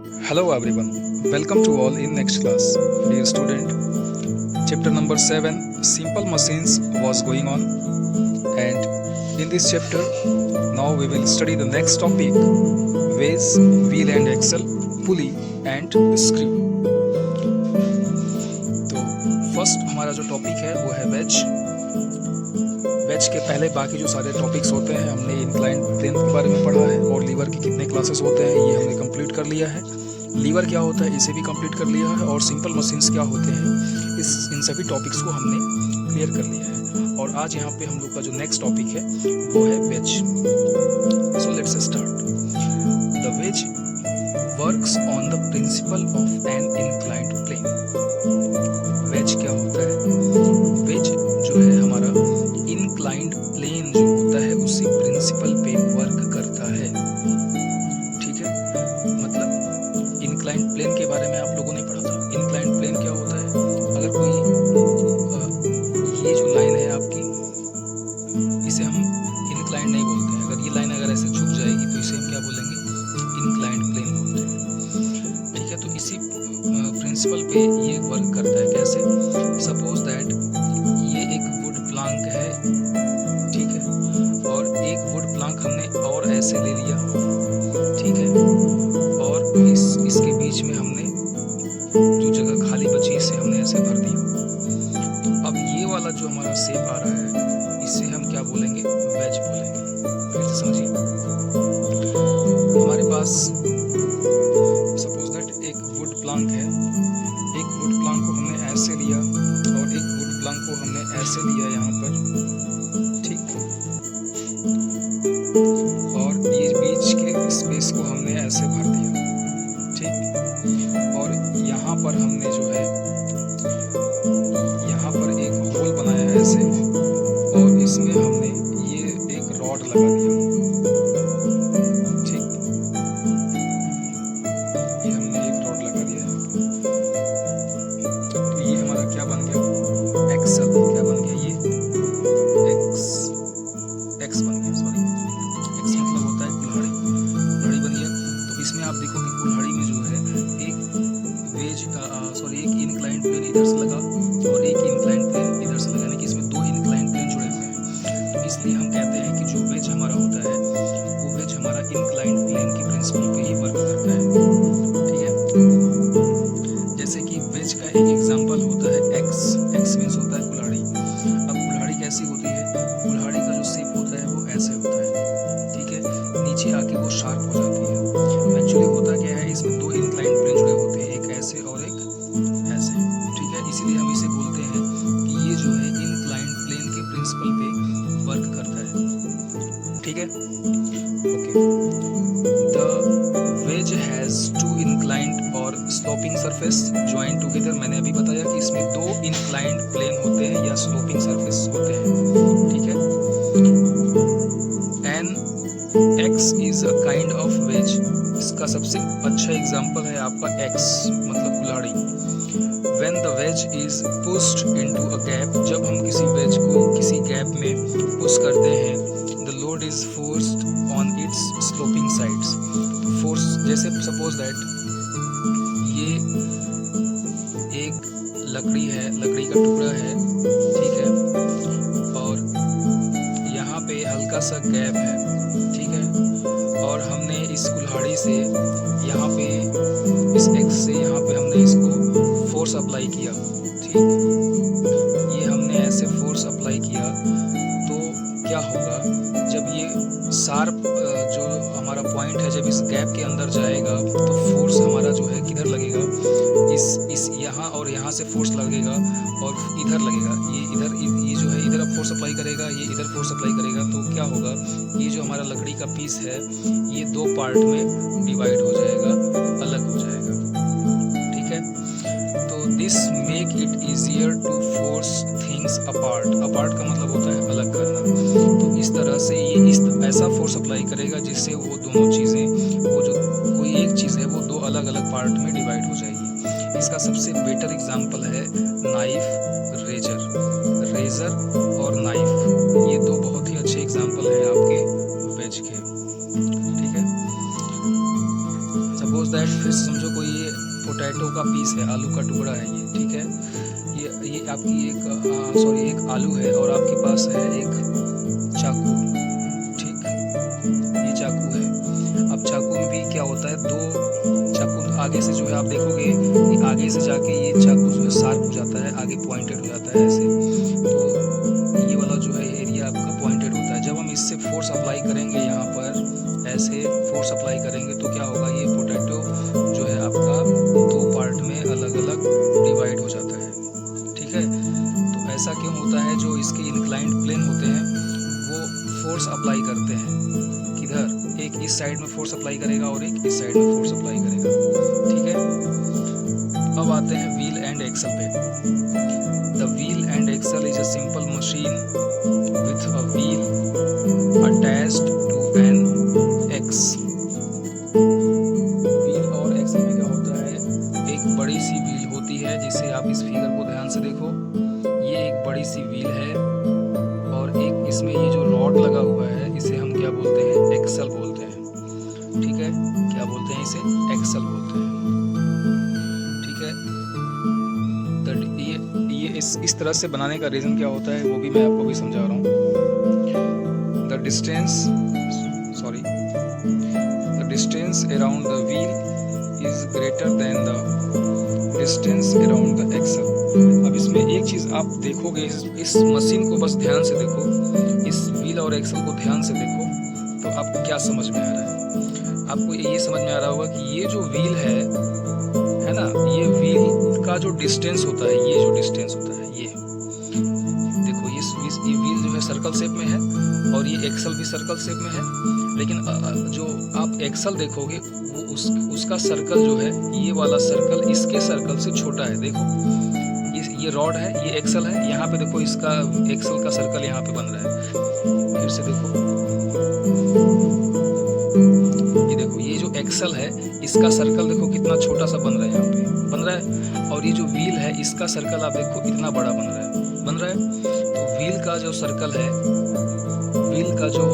Hello everyone, welcome to all in next class. Dear student, chapter number 7 Simple Machines was going on, and in this chapter now we will study the next topic ways, wheel and axle, pulley and screw. तो first हमारा जो topic है वो है veg के पहले बाकी जो सारे टॉपिक्स होते हैं हमने इंक्लाइंड प्लेन के बारे में पढ़ा है और लीवर के कितने क्लासेस होते हैं ये हमने कंप्लीट कर लिया है। लीवर क्या होता है इसे भी कंप्लीट कर लिया है और सिंपल मशीन्स क्या होते हैं इन सभी टॉपिक्स को हमने क्लियर कर लिया है। और आज यहाँ पे हम लोग का जो नेक्स्ट टॉपिक है वो है wedge. So let's start. The wedge works on the principle of an inclined plane. Wedge क्या होता है? वेज जो है हमारा इंक्लाइंड प्लेन जो होता है उसी प्रिंसिपल पे वर्क करता है। ठीक है, मतलब इंक्लाइंड प्लेन के बारे में आप लोगों ने पढ़ा था। इंक्लाइंड प्लेन क्या होता है? अगर कोई ये जो लाइन है आपकी इसे हम इंक्लाइंड नहीं बोलते हैं। अगर ये लाइन अगर ऐसे झुक जाएगी तो इसे हम क्या बोलेंगे? इंक्लाइंड प्लेन बोलते हैं। ठीक है, तो इसी प्रिंसिपल पे ये वर्क करता है। कैसे? सपोज दैट ये एक वुड प्लांक है, ठीक है, और एक वुड प्लांक हमने और ऐसे ले लिया, ठीक है, और इसके बीच में हमने जो जगह खाली बची इसे हमने ऐसे भर दिया। तो अब ये वाला जो हमारा शेप आ रहा है इसे हम क्या बोलेंगे? वेज बोलेंगे। फिर से समझिए, हमारे पास सपोज दैट एक वुड प्लांक है। एक वुड प्लांक को हमने ऐसे लिया और एक वुड प्लांक को हमने ऐसे लिया यहाँ पर, ठीक, और ये बीच के स्पेस को हमने ऐसे भर दिया, ठीक, और यहाँ पर हमने जो है यहाँ पर एक होल बनाया है ऐसे, और इसमें हमने ये एक रॉड लगा दिया, ठीक, ये हमने एक रॉड लगा दिया है। तो ये हमारा क्या बन गया? एक्सल। क्या बन गया? ये एक्स बन गया। सॉरी, एक्स मतलब होता है कुल्हाड़ी। कुल्हाड़ी बन गया। तो इसमें आप देखो कि कुल्हाड़ी में जो है एक वेज एक इंक्लाइंड प्लेन इधर से लगा और एक इंक्लाइंड प्लेन इधर से लगा, यानी कि इसमें दो इंक्लाइंड प्लेन जुड़े हुए हैं। तो इसलिए हम कहते हैं कि जो वेज हमारा होता है वो वेज हमारा इंक्लाइंड प्लेन की प्रिंसिपल पे ही वर्क करता है। ठीक है, जैसे कि वेज का एक एग्जांपल होता है एक्स। एक्स मीन्स होता है कुल्हाड़ी। अब कुल्हाड़ी कैसी होती है? कुल्हाड़ी का जो शेप होता है वो ऐसे होता है, ठीक है, नीचे आके वो शार्प हो जाती है। एक्चुअली होता क्या है, इसमें दो इंक्लाइंड प्लेन जुड़े होते हैं, एक ऐसे और एक ऐसे, ठीक है, इसीलिए हम इसे बोलते हैं कि ये जो है इंक्लाइंड प्लेन के प्रिंसिपल पे वर्क करता है। ठीक है, okay. The wedge has two inclined और स्लोपिंग सरफेस ज्वाइन टुगेदर। मैंने अभी बताया कि इसमें दो इंक्लाइंड प्लेन होते हैं या स्लोपिंग सरफेस होते हैं, ठीक है। An axe is a kind of wedge. इसका सबसे अच्छा एग्जांपल है आपका एक्स मतलब कुल्हाड़ी। When the wedge is pushed into a gap, जब हम किसी वेज को किसी गैप में पुश करते हैं, the load is forced on its sloping sides। Force जैसे सपोज दैट ये एक लकड़ी है, लकड़ी का टुकड़ा है, ठीक है, और यहाँ पे हल्का सा गैप है, ठीक है, और हमने इस कुल्हाड़ी से यहाँ पे इस एक्स से यहाँ पे हमने इसको फोर्स अप्लाई किया, ठीक, ये हमने ऐसे फोर्स अप्लाई किया तो क्या होगा? जब ये शार्प जो हमारा पॉइंट है जब इस गैप के अंदर जाएगा तो फोर्स हमारा जो है किधर लगेगा? इस यहाँ और यहाँ से फोर्स लगेगा और इधर लगेगा। ये जो है इधर अब फोर्स अप्लाई करेगा, ये इधर फोर्स अप्लाई करेगा, तो क्या होगा? ये जो हमारा लकड़ी का पीस है ये दो पार्ट में डिवाइड हो जाएगा, अलग हो जाएगा, ठीक है। तो this make it easier to force things apart. Apart का मतलब होता है अलग करना। तो इस तरह से ये ऐसा फोर्स अप्लाई करेगा जिससे वो दोनों चीज़ें, वो जो कोई एक चीज़ है वो दो अलग अलग पार्ट में डिवाइड हो जाएगी। इसका सबसे बेटर एग्जांपल है नाइफ, रेजर और नाइफ। ये दो बहुत ही अच्छे एग्जांपल हैं आपके वेज के, ठीक है। सपोज दैट, फिर समझो कोई ये पोटैटो का पीस है, आलू का टुकड़ा है ये, ठीक है, ये आपकी एक आलू है और आपके पास है एक चाकू, ठीक, ये चाकू है। अब चाकू में भी क्या होता है, दो चाकू आगे से जो है आप देखोगे कि आगे से जाके ये चाकू जो है शार्प हो जाता है, आगे पॉइंटेड हो जाता है ऐसे, तो ये वाला जो है एरिया आपका पॉइंटेड होता है। जब हम इससे फोर्स अप्लाई करेंगे यहाँ पर, ऐसे फोर्स अप्लाई करेंगे तो क्या होगा, ये पोटैटो जो है आपका दो पार्ट में अलग अलग डिवाइड हो जाता है, ठीक है। तो ऐसा क्यों होता है, जो इसके इंक्लाइंड प्लेन होते हैं वो फोर्स अप्लाई करते हैं, किधर, एक इस साइड में फोर्स अप्लाई करेगा और एक इस साइड में फोर्स अप्लाई करेगा, ठीक है। अब आते हैं व्हील एंड एक्सल पे। The wheel and axle is a simple machine with a wheel attached to an axle. Wheel और एक्सल में क्या होता है, एक बड़ी सी व्हील होती है, जिसे आप इस फिगर को ध्यान से देखो, ये एक बड़ी सी व्हील है और एक इसमें ये जो रॉड लगा हुआ है इसे हम क्या बोलते हैं, एक्सल बोलते हैं, ठीक है, क्या बोलते हैं, इसे एक्सल बोलते हैं, ठीक है। ये इस तरह से बनाने का रीज़न क्या होता है वो भी मैं आपको भी समझा रहा हूँ। The distance around the wheel is greater than the distance around the axle. अब इसमें एक चीज़ आप देखोगे, इस मशीन को बस ध्यान से देखो, इस व्हील और एक्सल को ध्यान से देखो, तो आपको क्या समझ में आ रहा है। आपको ये समझ में आ रहा होगा कि ये जो व्हील है ना, ये व्हील का जो डिस्टेंस होता है, ये जो डिस्टेंस होता है, ये देखो, ये व्हील जो है सर्कल शेप में है और ये एक्सल भी सर्कल शेप में है, लेकिन जो आप एक्सल देखोगे वो उसका सर्कल जो है, ये वाला सर्कल इसके सर्कल से छोटा है। देखो ये रॉड है, ये एक्सल है, यहाँ पे देखो इसका एक्सल का सर्कल यहाँ पे बन रहा है, फिर से देखो, ये देखो, ये जो एक्सल है इसका सर्कल देखो कितना छोटा सा बन रहा है, यहाँ पे बन रहा है, और ये जो व्हील है इसका सर्कल आप देखो इतना बड़ा बन रहा है। तो व्हील का जो सर्कल है, व्हील का जो,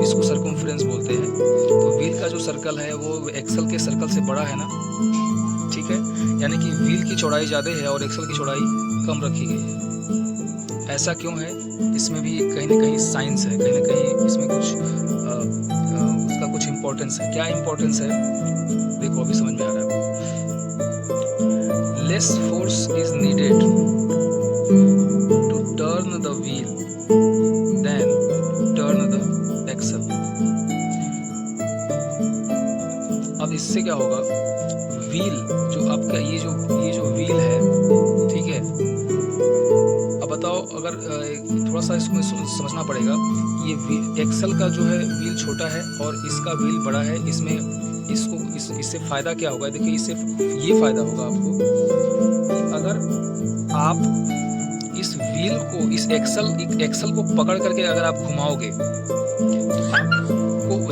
इसको सर्कमफ्रेंस बोलते हैं, तो व्हील का जो सर्कल है वो एक्सल के सर्कल से बड़ा है ना, ठीक है, यानी कि व्हील की चौड़ाई ज़्यादा है और एक्सल की चौड़ाई कम रखी गई है। ऐसा क्यों है, इसमें भी कहीं ना कहीं साइंस है, कहीं ना कहीं इसमें कुछ उसका कुछ इम्पोर्टेंस है। क्या इम्पोर्टेंस है, देखो अभी समझ में आ रहा है। Less force is needed to turn the wheel than turn the axle. अब इससे क्या होगा, व्हील जो आपका ये जो व्हील है, ठीक है, अब बताओ, अगर थोड़ा सा इसमें समझना पड़ेगा, ये एक्सल का जो है व्हील छोटा है और इसका व्हील बड़ा है, इससे फ़ायदा क्या होगा, देखिए इससे ये फ़ायदा होगा आपको कि अगर आप इस व्हील को, इस एक्सल को पकड़ करके अगर आप घुमाओगे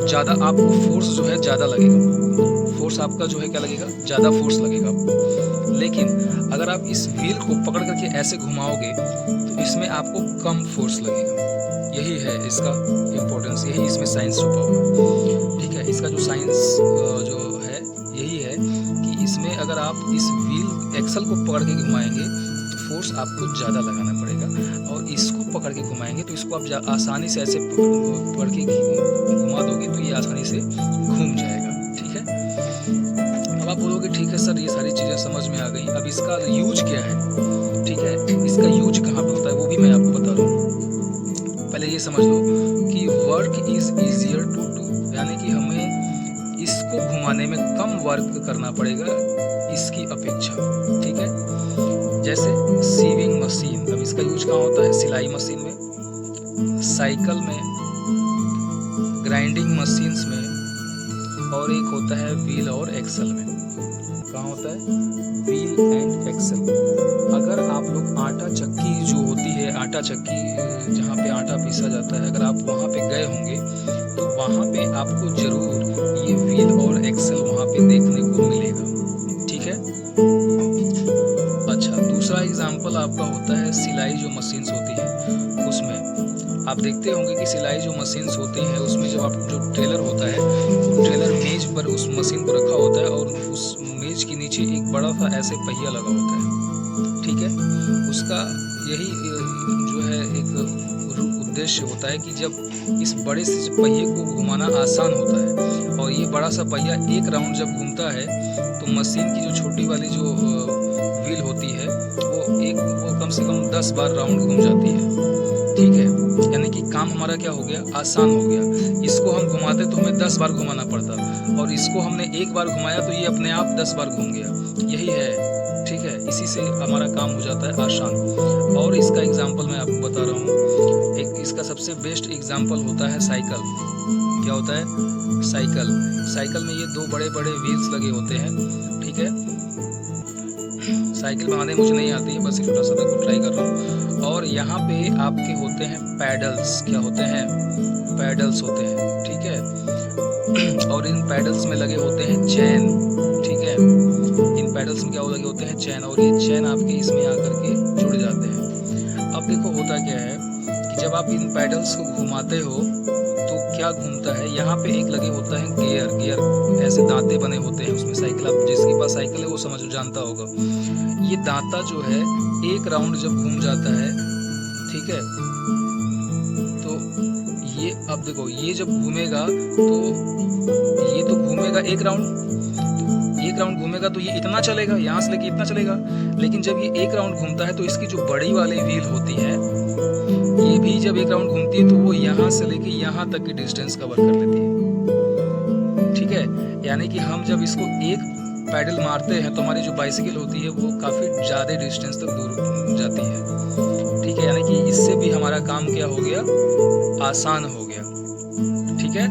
तो आपको फोर्स जो है ज़्यादा लगेगा, फोर्स आपका जो है क्या लगेगा, ज़्यादा फोर्स लगेगा आपको। लेकिन अगर आप इस व्हील को पकड़ करके ऐसे घुमाओगे तो इसमें आपको कम फोर्स लगेगा। यही है इसका इम्पोर्टेंस, यही इसमें साइंस छुपा हुआ है, ठीक है। इसका जो साइंस जो है यही है कि इसमें अगर आप इस व्हील एक्सल को पकड़ के घुमाएंगे तो फोर्स आपको ज़्यादा लगाना पड़ेगा, और इसको पकड़ के घुमाएंगे तो इसको आप आसानी से ऐसे पकड़ के घुमा दोगे तो ये आसानी से घूम जाएगा, ठीक है। अब आप बोलोगे ठीक है सर, ये सारी चीज़ें समझ में आ गई, अब इसका यूज क्या है, ठीक है, इसका यूज कहाँ पे होता है वो भी मैं आपको बता रहा हूँ। पहले ये समझ लो कि work is easier to do, यानी कि हमें इसको घुमाने में कम वर्क करना पड़ेगा इसकी अपेक्षा, ठीक है। जैसे सीविंग मशीन, अब इसका यूज कहाँ होता है, सिलाई मशीन में, साइकिल में, ग्राइंडिंग मशीन्स में, और एक होता है व्हील और एक्सल में। कहाँ होता है, व्हील एंड एक्सल। अगर आप लोग आटा चक्की जो होती है, आटा चक्की जहाँ पे आटा पीसा जाता है, अगर आप वहाँ पे गए होंगे तो वहाँ पे आपको ज़रूर ये व्हील और एक्सल वहाँ पे देखने को मिलेगा, ठीक है। अच्छा, दूसरा एग्जाम्पल आपका होता है सिलाई जो मशीन्स होती है उसमें। आप देखते होंगे कि सिलाई जो मशीन्स होती हैं उसमें जब आप जो ट्रेलर होता है, वो ट्रेलर मेज पर उस मशीन को रखा होता है और उस मेज के नीचे एक बड़ा सा ऐसे पहिया लगा होता है, ठीक है। उसका यही जो है एक उद्देश्य होता है कि जब इस बड़े से पहिए को घुमाना आसान होता है और ये बड़ा सा पहिया एक राउंड जब घूमता है तो मशीन की जो छोटी वाली जो व्हील होती है वो कम से कम 10 बार राउंड घूम जाती है, ठीक है। यानी कि काम हमारा क्या हो गया, आसान हो गया। इसको हम घुमाते तो हमें 10 बार घुमाना पड़ता और इसको हमने एक बार घुमाया तो ये अपने आप 10 बार घूम गया, यही है, ठीक है। इसी से हमारा काम हो जाता है आसान। और इसका एग्जाम्पल मैं आपको बता रहा हूँ, एक इसका सबसे बेस्ट एग्जाम्पल होता है साइकिल। क्या होता है, साइकिल में ये दो बड़े बड़े व्हील्स लगे होते हैं, ठीक है। साइकिल बनाने मुझे नहीं आती है, बस एक छोटा सा देखो ट्राई कर रहा हूँ। और यहाँ पे आपके होते हैं पैडल्स, क्या होते हैं, पैडल्स होते हैं, ठीक है। और इन पैडल्स में लगे होते हैं चैन, ठीक है। इन पैडल्स में क्या लगे होते हैं, चैन, और ये चैन आपके इसमें आकर के जुड़ जाते हैं। अब देखो होता क्या है कि जब आप इन पैडल्स को घुमाते हो तो क्या घूमता है, यहाँ पे एक लगे होता है गियर ऐसे दांते बने होते हैं उसमें। साइकिल, आप जिसके पास साइकिल है वो समझ जानता होगा। ये दांता जो है एक राउंड जब घूम जाता है, ठीक है, तो ये अब देखो ये जब घूमेगा तो ये तो घूमेगा एक राउंड घूमेगा तो ये इतना चलेगा, यहाँ से लेके इतना चलेगा। लेकिन जब ये एक राउंड घूमता है तो इसकी जो बड़ी वाली व्हील होती है ये भी जब एक राउंड घूमती है तो वो यहाँ से लेके यहाँ तक की डिस्टेंस कवर कर लेती है, ठीक है। यानी कि हम जब इसको एक पैडल मारते हैं तो हमारी जो बाइसिकल होती है वो काफ़ी ज़्यादा डिस्टेंस तक दूर जाती है, ठीक है। यानी कि इससे भी हमारा काम क्या हो गया, आसान हो गया, ठीक है।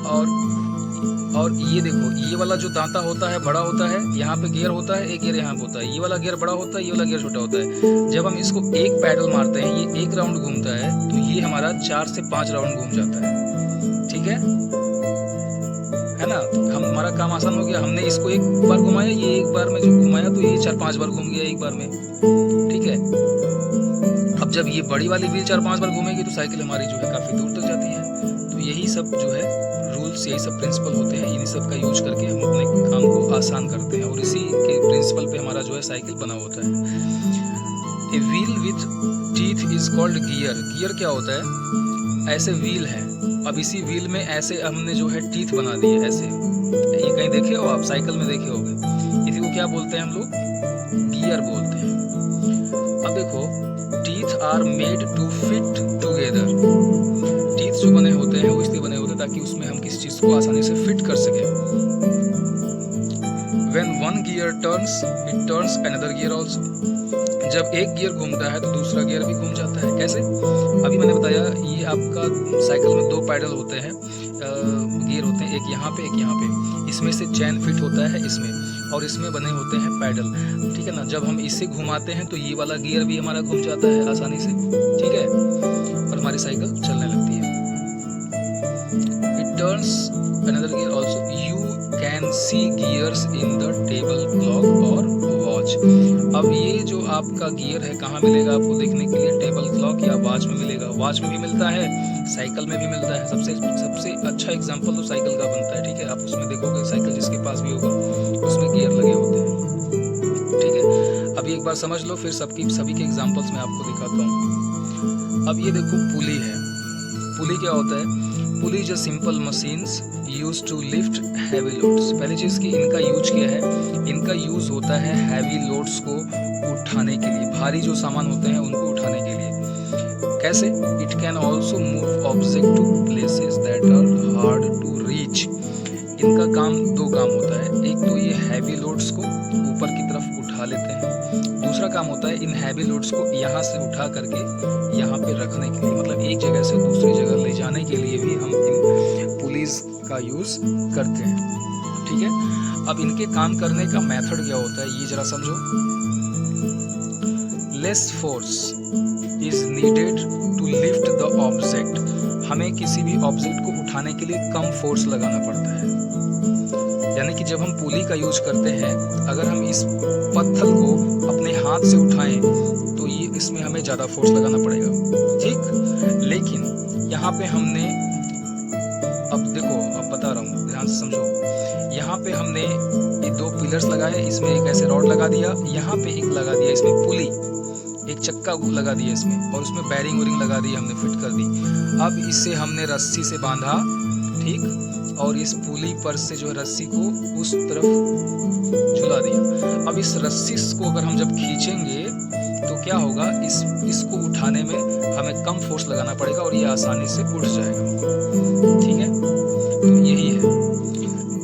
और ये देखो, ये वाला जो दांता होता है बड़ा होता है, यहाँ पे गियर होता है, एक गियर यहाँ पे होता है, ये वाला गियर बड़ा होता है, ये वाला गियर छोटा होता है। जब हम इसको एक पैडल मारते हैं, ये एक राउंड घूमता है तो ये हमारा 4 से 5 राउंड घूम जाता है, ठीक है ना। तो हमारा काम आसान हो गया। हमने इसको एक बार घुमाया, ये एक बार में जो घुमाया तो ये 4-5 बार घूम गया एक बार में, ठीक है। अब जब ये बड़ी वाली व्हील 4-5 बार घूमेगी तो साइकिल हमारी जो है काफ़ी दूर तक जाती है। तो यही सब जो है रूल्स, यही सब प्रिंसिपल होते हैं, इन्हीं सब का यूज करके हम अपने काम को आसान करते हैं और इसी के प्रिंसिपल पे हमारा जो है साइकिल बना होता है। A wheel with teeth is called gear. Gear क्या होता है, ऐसे व्हील है। अब इसी व्हील में ऐसे हमने जो है टीथ बना दिए ऐसे, ये कहीं देखे हो आप, साइकिल में देखे होगे। इसी को क्या बोलते हैं हम लोग, गियर बोलते हैं। अब देखो, teeth are made to fit together. Teeth जो बने होते हैं वो इसलिए बने होते हैं ताकि उसमें हम किसी चीज को आसानी से फिट कर सके। When one gear turns, it turns another gear also. जब एक गियर घूमता है तो दूसरा गियर भी घूम जाता है। कैसे, अभी मैंने बताया, ये आपका साइकिल में 2 पैडल होते हैं, गियर होते हैं, एक यहाँ पे एक यहाँ पे। इसमें से चैन फिट होता है इसमें, और इसमें बने होते हैं पैडल, ठीक है ना। जब हम इसे घुमाते हैं तो ये वाला गियर भी हमारा घूम जाता है आसानी से, ठीक है, और हमारी साइकिल चलने लगती है। It turns another gear also. You can see gears in the table clock or watch. अब ये जो आपका गियर है कहाँ मिलेगा आपको देखने के लिए, टेबल क्लॉक या वॉच में मिलेगा। वॉच में भी मिलता है, साइकिल में भी मिलता है। सबसे अच्छा एग्जांपल तो साइकिल का बनता है, ठीक है। आप उसमें देखोगे साइकिल जिसके पास भी होगा उसमें गियर लगे होते हैं, ठीक है। अभी एक बार समझ लो, फिर सभी के एग्जांपल्स मैं आपको दिखाता हूँ। अब ये देखो, पुली है। पुली क्या होता है, pulley is a simple machines use to lift heavy loads. पहली चीज़ की इनका यूज क्या है, इनका यूज होता है हैवी लोड्स को उठाने के लिए, भारी जो सामान होते हैं उनको उठाने के लिए। कैसे, it can also move object to places that are hard to reach. इनका काम 2 काम होता है, एक तो ये हैवी लोड्स को ऊपर की तरफ उठा लेते हैं, दूसरा काम होता है इन हैवी लोड्स को यहाँ से उठा करके यहाँ पे रखने के लिए, मतलब एक जगह से दूसरी जगह ले जाने के लिए भी हम इन पुलिस का यूज करते हैं, ठीक है। अब इनके काम करने का मेथड क्या होता है ये जरा समझो। Less force is needed to lift the object. हमें किसी भी ऑब्जेक्ट को उठाने के लिए कम फोर्स लगाना पड़ता है। यानी कि जब हम पुली का यूज करते हैं, अगर हम इस पत्थर को अपने हाथ से उठाएं तो ये इसमें हमें ज़्यादा फोर्स लगाना पड़ेगा, ठीक। लेकिन यहाँ पे हमने, अब देखो, अब बता रहा हूँ, ध्यान से समझो। यहाँ पे हमने ये 2 पिलर्स लगाए, इसमें एक ऐसे रॉड लगा दिया, यहाँ पे एक लगा दिया इसमें पुली, एक चक्का लगा दिया इसमें, और उसमें बैरिंग वैरिंग लगा दी, हमने फिट कर दी। अब इसे हमने रस्सी से बांधा, ठीक, और इस पुली पर से जो है रस्सी को उस तरफ झुला दिया। अब इस रस्सी को अगर हम जब खींचेंगे तो क्या होगा, इसको उठाने में हमें कम फोर्स लगाना पड़ेगा और ये आसानी से उठ जाएगा, ठीक है। तो यही है,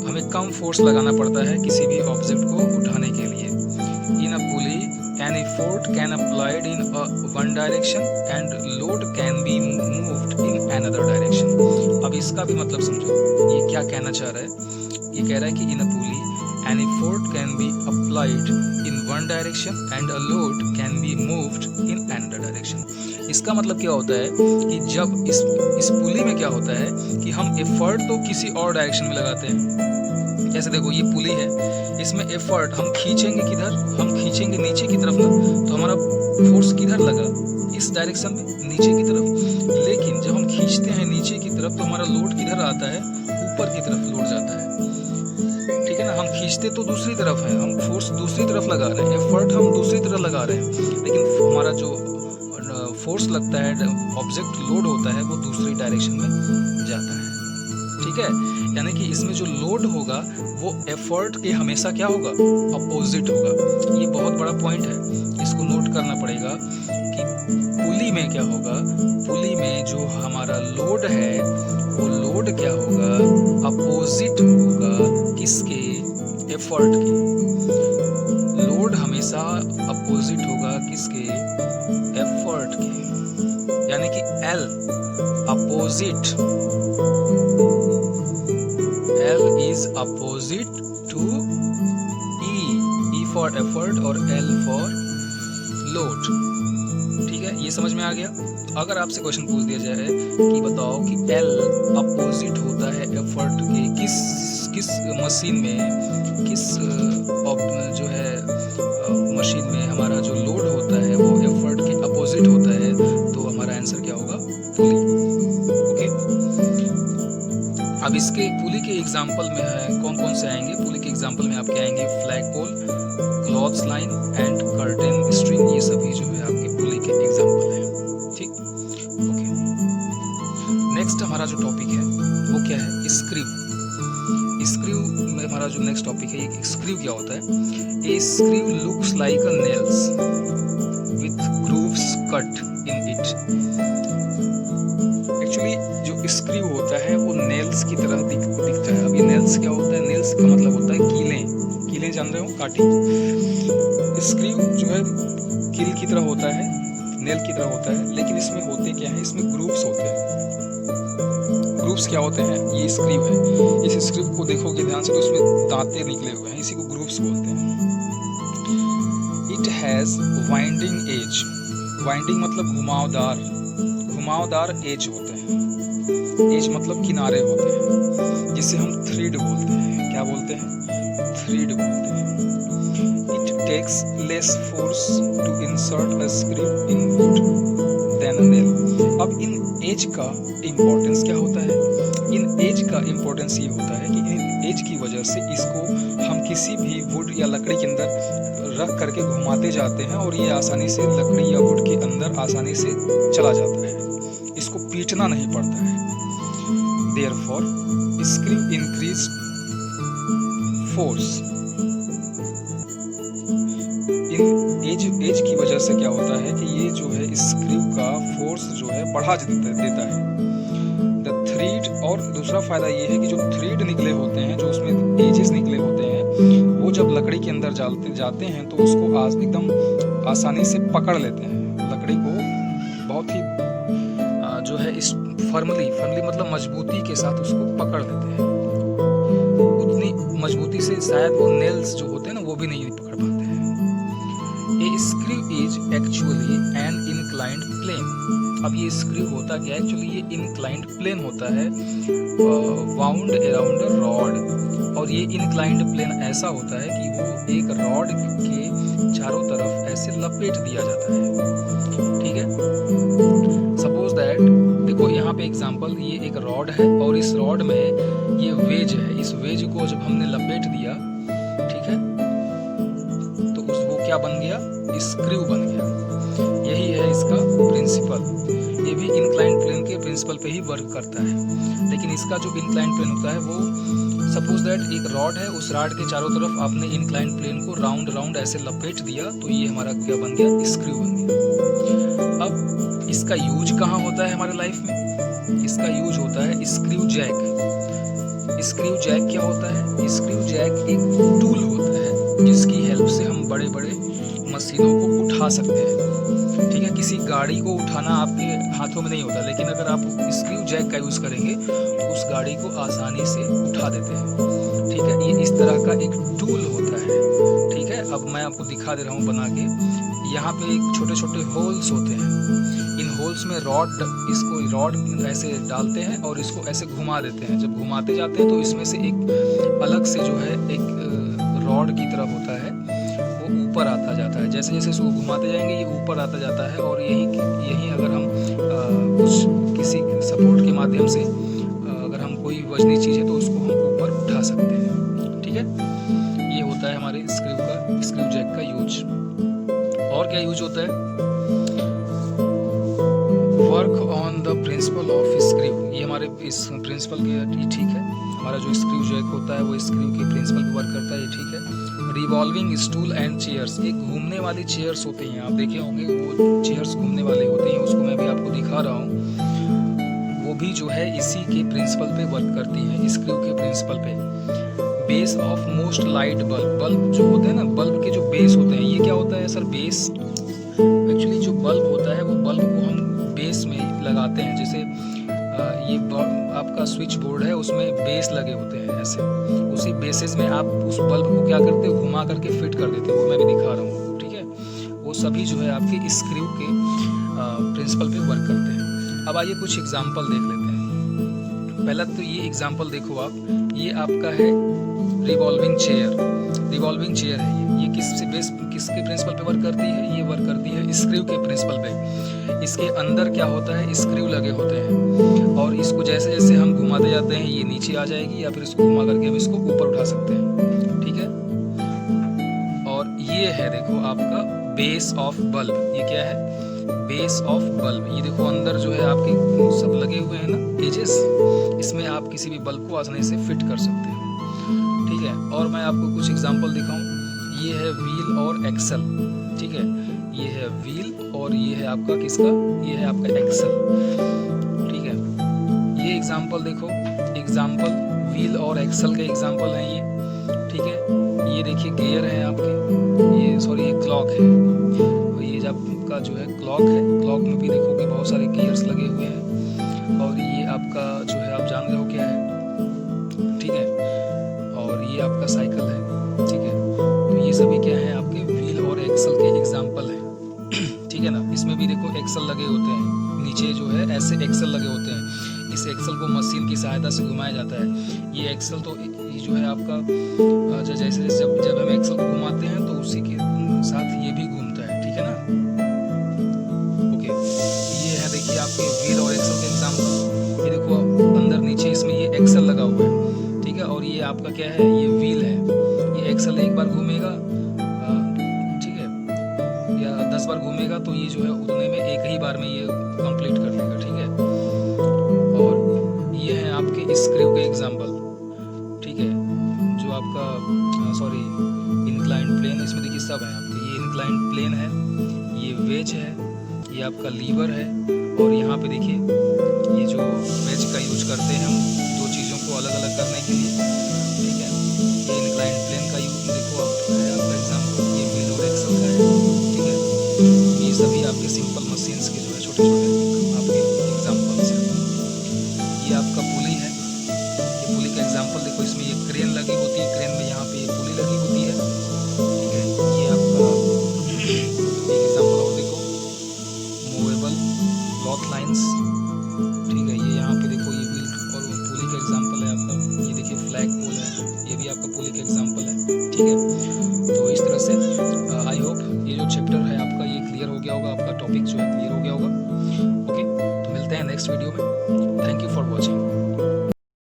हमें कम फोर्स लगाना पड़ता है किसी भी ऑब्जेक्ट को उठाने के लिए। इन अ पुली an effort can applied in one direction and load can be moved in another direction। अब इसका भी मतलब समझो, ये क्या कहना चाह रहा है। ये कह रहा है कि in a pulley an effort can be applied in one direction and a load can be moved in another direction। इसका मतलब क्या होता है कि जब इस पुली में क्या होता है कि हम एफर्ट तो किसी और डायरेक्शन में लगाते हैं। जैसे देखो, ये पुली है, इसमें एफर्ट हम खींचेंगे किधर, हम खींचेंगे नीचे की तरफ ना, तो हमारा फोर्स किधर लगा, इस डायरेक्शन में, नीचे की तरफ। लेकिन जब हम खींचते हैं नीचे की तरफ तो हमारा लोड किधर आता है, ऊपर की तरफ लोड जाता है, ठीक है ना। हम खींचते तो दूसरी तरफ है, हम फोर्स दूसरी तरफ लगा रहे हैं, एफर्ट हम दूसरी तरफ लगा रहे हैं, लेकिन हमारा जो फोर्स लगता है, ऑब्जेक्ट लोड होता है, वो दूसरी डायरेक्शन में जाता है, ठीक है। यानी कि इसमें जो लोड होगा वो एफर्ट के हमेशा क्या होगा, अपोजिट होगा। ये बहुत बड़ा पॉइंट है, इसको नोट करना पड़ेगा कि पुली में क्या होगा, पुली में जो हमारा लोड है वो लोड क्या होगा, अपोजिट होगा किसके, एफर्ट के। लोड हमेशा अपोजिट होगा किसके, एफर्ट के। यानी कि L opposite, L is opposite to E for effort और L for load, ठीक है। ये समझ में आ गया। अगर आपसे क्वेश्चन पूछ दिया जाए कि बताओ कि L अपोजिट होता है एफर्ट के किस मशीन में, किस जो है मशीन में हमारा जो लोड होता है वो एफर्ट के अपोजिट होता है, तो हमारा आंसर क्या होगा, पुली, ओके। अब इसके पुली के एग्जाम्पल में है कौन कौन से आएंगे, पुली के एग्जाम्पल में आपके आएंगे flag pole, clothes line and curtain string. ये सभी जो है आपके पुली के एग्जाम्पल हैं, ठीक, ओके। नेक्स्ट हमारा जो टॉपिक है वो क्या है, स्क्रू। स्क्रू में हमारा जो नेक्स्ट टॉपिक है, स्क्रू क्या होता है। A screw looks like a nails with grooves cut in it. Actually जो स्क्रू होता है वो नेल्स की तरह दिखता है। अब ये नेल्स क्या होता है, नेल्स का मतलब होता है कीलें, कीलें जान रहे हो, काटी। स्क्रू जो है कील की तरह होता है, नेल की तरह होता है, लेकिन इसमें होते क्या है, इसमें ग्रूव्स होते हैं। ग्रूव्स क्या होते हैं, ये स्क्रू है, इस स्क्रू को देखोगे ध्यान से तो इसमें दांते निकले हुए हैं, इसी को ग्रूव्स बोलते हैं। It has winding edge, winding मतलब घुमावदार एज होते हैं, एज मतलब किनारे होते हैं, जिसे हम थ्रेड बोलते हैं। क्या बोलते हैं, थ्रेड बोलते हैं। It takes less force to insert a screw in wood than a nail. अब इन एज का इम्पोर्टेंस क्या होता है, इन एज का इम्पोर्टेंस ये होता है कि इन एज की वजह से इसको हम किसी भी वुड या लकड़ी के अंदर रख करके घुमाते जाते हैं और ये आसानी से लकड़ी या वुड के अंदर आसानी से चला जाता है, इसको पीटना नहीं पड़ता है। Therefore, screw increase force। इन एज की वजह से क्या होता है कि ये जो है स्क्रू का फोर्स जो है बढ़ा देता है। द थ्रेड, और दूसरा फायदा ये है कि जो थ्रेड निकले होते हैं, जो उसमें एजेस निकले होते हैं, वो जब लकड़ी के अंदर जाते हैं तो उसको एकदम आसानी से पकड़ लेते हैं, लकड़ी को बहुत ही जो है इस फर्मली मतलब मजबूती के साथ उसको पकड़ लेते हैं। उतनी मजबूती से शायद वो नेल्स जो होते हैं ना वो भी नहीं पकड़ पाते हैं। A screw is actually an inclined plane. अब ये स्क्रू होता क्या है, एक्चुअली ये इंक्लाइंड प्लेन होता है वाउंड अराउंड अ रॉड, और ये इंक्लाइंड प्लेन ऐसा होता है कि वो एक रॉड के चारों तरफ ऐसे लपेट दिया जाता है। ठीक है, सपोज दैट देखो यहाँ पे एग्जांपल, ये एक रॉड है और इस रॉड में ये वेज है, इस वेज को जब हमने लपेट दिया, ठीक है, तो वो क्या बन गया, स्क्रू बन गया। यही है इसका प्रिंसिपल। ये भी इंक्लाइंड प्लेन के प्रिंसिपल पे ही वर्क करता है, लेकिन इसका जो इंक्लाइंड प्लेन होता है वो, सपोज दैट एक रॉड है, उस रॉड के चारों तरफ आपने इंक्लाइंड प्लेन को राउंड राउंड ऐसे लपेट दिया, तो ये हमारा क्या बन गया, स्क्रू बन गया। अब इसका यूज कहाँ होता है हमारे लाइफ में, इसका यूज होता है स्क्रू जैक। स्क्रू जैक क्या होता है, स्क्रू जैक एक टूल होता है जिसकी हेल्प से हम बड़े बड़े मशीनों को उठा सकते हैं। ठीक है, किसी गाड़ी को उठाना आपके हाथों में नहीं होता, लेकिन अगर आप स्क्रू जैक का यूज करेंगे तो उस गाड़ी को आसानी से उठा देते हैं। ठीक है, ये इस तरह का एक टूल होता है। ठीक है, अब मैं आपको दिखा दे रहा हूँ बना के। यहाँ पे एक छोटे छोटे होल्स होते हैं, इन होल्स में इसको रॉड ऐसे डालते हैं और इसको ऐसे घुमा देते हैं। जब घुमाते जाते हैं तो इसमें से एक अलग से जो है एक रॉड की तरह होता है, वो ऊपर आता जाता है। जैसे जैसे इसको घुमाते जाएंगे ये ऊपर आता जाता है, और यही अगर हम कुछ किसी सपोर्ट के माध्यम से अगर हम कोई वजनी चीज़ है तो उसको हम ऊपर उठा सकते हैं। ठीक है, ये होता है हमारे स्क्रू जैक का यूज। और क्या यूज होता है, work on the principle of screw. ये हमारे इस प्रिंसिपल के, ठीक है, हमारा जो स्क्रू जैक होता है वो स्क्रू के प्रिंसिपल पे वर्क करता है, ये ठीक है। रिवॉल्विंग स्टूल एंड चेयर्स, एक घूमने वाली चेयर्स होती हैं, आप देखे होंगे वो चेयर्स घूमने वाली होती हैं, उसको मैं भी आपको दिखा रहा हूँ। वो भी जो है इसी के प्रिंसिपल पे वर्क करती है, स्क्रू के प्रिंसिपल पे। Base of most light bulb जो होते हैं ना, बल्ब के जो बेस होते हैं, ये क्या होता है सर, बेस। एक्चुअली जो बल्ब होता है वो बल्ब को हम बेस में लगाते हैं। जैसे ये आपका स्विच बोर्ड है, उसमें बेस लगे होते हैं ऐसे, उसी बेसिस में आप उस बल्ब को क्या करते हो, घुमा करके फिट कर देते हो, वो मैं भी दिखा रहा हूँ। ठीक है, वो सभी जो है आपके स्क्रू के प्रिंसिपल पे वर्क करते हैं। अब आइए कुछ एग्जांपल देख लेते हैं। पहला तो ये एग्जांपल देखो आप, ये आपका है रिवॉल्विंग चेयर है। ये किसके प्रिंसिपल पे वर्क करती है, ये वर्क करती है स्क्रू के प्रिंसिपल पे। इसके अंदर क्या होता है, स्क्रू लगे होते हैं, और इसको जैसे जैसे हम घुमाते जाते हैं ये नीचे आ जाएगी, या फिर इसको घुमा करके हम इसको ऊपर उठा सकते हैं। ठीक है, और ये है देखो आपका बेस ऑफ बल्ब। ये क्या है, बेस ऑफ बल्ब। ये देखो अंदर जो है आपके सब लगे हुए हैं ना एजेस, इसमें आप किसी भी बल्ब को आसानी से फिट कर सकते हैं। ठीक है, और मैं आपको कुछ एग्जांपल दिखाऊं। ये है व्हील और एक्सल। ठीक है, ये है व्हील और ये है आपका किसका, ये है आपका एक्सल। ठीक है, ये एग्जांपल देखो, एग्जांपल व्हील और एक्सल के एग्जांपल हैं ये। ठीक है, ये देखिए गियर है आपके, ये क्लॉक है, और ये आपका जो है क्लॉक है। क्लॉक में भी देखो कि बहुत सारे गियर्स लगे हुए हैं, और ये आपका जो है आप जान रहे हो क्या है। ठीक है, और ये आपका साइकिल है। ठीक है, तो ये सभी क्या है आपके व्हील और एक्सल के एग्जांपल है। ठीक है ना, इसमें भी देखो एक्सल लगे होते हैं, नीचे जो है ऐसे एक्सल लगे होते हैं। इस एक्सल को मशीन की सहायता से घुमाया जाता है। ये एक्सल तो जो है आपका जैसे जब हम एक्सल को घुमाते हैं तो उसी के साथ ये भी घूमता है। ठीक है ना, ओके। ये है देखिए आपके व्हील और एक्सल के एग्जांपल। ये देखो अंदर नीचे इसमें ये एक्सल लगा हुआ है। ठीक है, और ये आपका क्या है, ये व्हील है। ये एक्सल एक बार घूमेगा, ठीक है, या 10 बार घूमेगा तो ये जो है उतने में एक ही बार में ये कंप्लीट कर देगा। ठीक है, और ये है आपके स्क्रू के एग्जांपल। ठीक है, जो आपका इंक्लाइंड प्लेन, इसमें देखिए सब है आपके। ये इंक्लाइंड प्लेन है, ये वेज है, ये आपका लीवर है, और यहाँ पे देखिए ये जो वेज का यूज करते हैं हम दो चीज़ों को अलग अलग करने के लिए। ठीक है, ये इंक्लाइंड प्लेन का यूज देखो आप है आपका एग्जाम्पल, ये व्हील और एक्सल का है। ठीक है, ये सभी आपके सिंपल मशीन्स के जो है छोटे छोटे आपके एग्जाम्पल्स हैं। ये आपका पुली है, ये पुली का एग्जाम्पल देखो, इसमें ये क्रेन लगी होती है, क्रेन